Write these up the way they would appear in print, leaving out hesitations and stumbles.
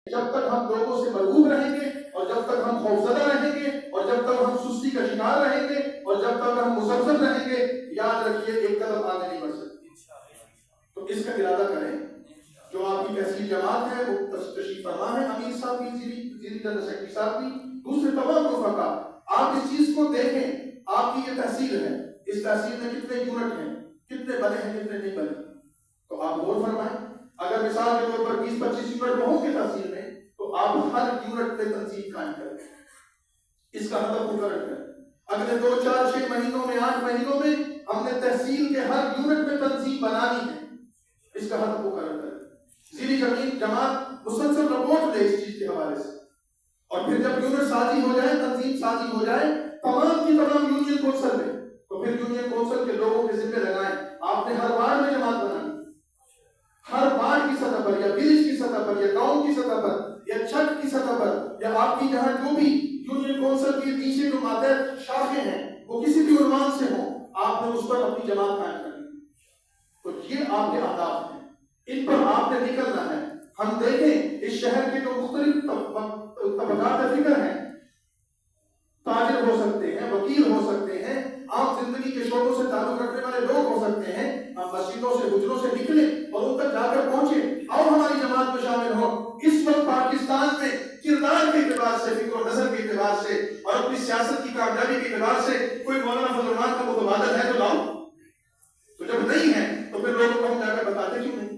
جب تک ہم لوگوں سے مرعوب رہیں گے اور جب تک ہم خوفزدہ رہیں گے اور جب تک ہم سستی کا شکار رہیں گے اور جب تک ہم مزمزم رہیں گے، یاد رکھیے ایک قدم آگے نہیں بڑھ سکتے۔ تو اس کا ارادہ کریں۔ جو آپ کی تحصیل جماعت ہے وہ تشریف فرما ہے، امیر صاحب بھی، وزیر جنرل سیکرٹری صاحب بھی، دوسرے تمام رفقا، آپ اس چیز کو دیکھیں۔ آپ کی یہ تحصیل ہے، اس تحصیل میں کتنے یونٹ ہیں، کتنے بنے ہیں، کتنے نہیں بنے، تو آپ غور فرمائیں۔ اگر مثال کے طور پر 20-25 یونٹ ہوں گے تحصیل میں، تو آپ ہر یونٹ پہ تنظیم قائم کریں، اس کا ہدف مقرر کریں۔ اگلے 2-4-6 مہینوں میں، 8 مہینوں میں ہم نے تحصیل کے ہر یونٹ میں تنظیم بنانی ہے، اس کا ہدف مقرر کریں۔ ذیلی جماعت مسلسل رپورٹ لے اس چیز کے حوالے سے، اور پھر جب یونٹ سازی ہو جائے، تنظیم سازی ہو جائے تمام کی تمام یونین کونسل میں، تو پھر یونین کونسل کے لوگوں کے ذمہ لگائیں۔ آپ نے ہر وارڈ میں جماعت بنانی، ہر وارڈ کی سطح پر یا ولیج کی سطح پر یا گاؤں کی سطح پر یا چھت کی سطح پر یا آپ کی جہاں جو بھی یونین کونسل کے نیچے جو ماتحت شاخیں ہیں وہ کسی بھی عنوان سے ہوں، آپ نے اس پر اپنی جماعت قائم کرنی۔ تو یہ آپ کے اہداف ہیں، ان پر آپ نے نکلنا ہے۔ ہم دیکھیں اس شہر کے جو مختلف طبقات فکر ہیں، تاجر ہو سکتے ہیں، وکیل ہو سکتے ہیں، عام زندگی کے شعبوں سے تعلق رکھنے والے لوگ ہو سکتے ہیں، ہم مسجدوں سے حجروں سے نکلیں اور ان تک جا کر پہنچے، اور ہماری جماعت میں شامل ہوں۔ اس وقت پاکستان میں کردار کے اعتبار سے، فکر و نظر کے اعتبار سے اور اپنی سیاست کی کامیابی کے اعتبار سے کوئی مولانا فضل الرحمان کا متبادل ہے تو لاؤ، تو جب نہیں ہے تو پھر لوگوں کو ہم جا کر بتاتے کیوں نہیں،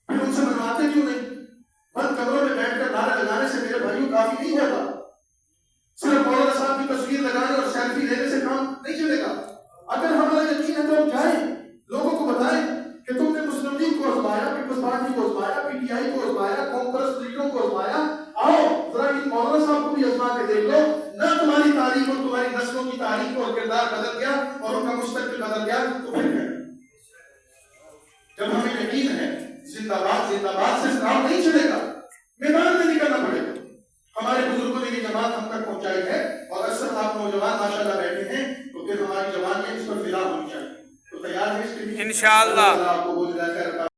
پھر ان سے منواتے کیوں نہیں؟ بند کمروں میں بیٹھ کر نعرے لگانے سے میرے بھائیوں کافی نہیں ہوتا، صرف مولانا صاحب کی تصویر لگانے اور سیلفی لینے سے کام نہیں چلے گا۔ اگر ہمارا یقین ہے تو ہم جائیں، لوگوں کو بتائیں کہ تم نے مسلم لیگ کو آزمایا، پیپلز پارٹی کو آزمایا، پی ٹی آئی کو آزمایا، قوم پرست لیڈروں کو آزمایا، آؤ ذرا ان مولانا صاحب کو بھی آزما کے دیکھ لو، نہ تمہاری تاریخ اور تمہاری نسلوں کی تاریخ اور کردار بدل گیا اور ان کا مستقبل بدل گیا تو پھر کیا؟ جب ہمیں یقین ہے زندہ باد زندہ باد سے کام نہیں چلے گا، میدان میں نکلنا پڑے گا۔ ہمارے بزرگوں نے یہ جماعت ہم تک پہنچائی ہے، اور اکثر آپ نوجوان ماشاءاللہ بیٹھے ہیں، تو پھر ہماری جوانیاں اس پر فدا ہونی چاہیے۔ تو تیار ہے اس کے لیے؟ انشاءاللہ۔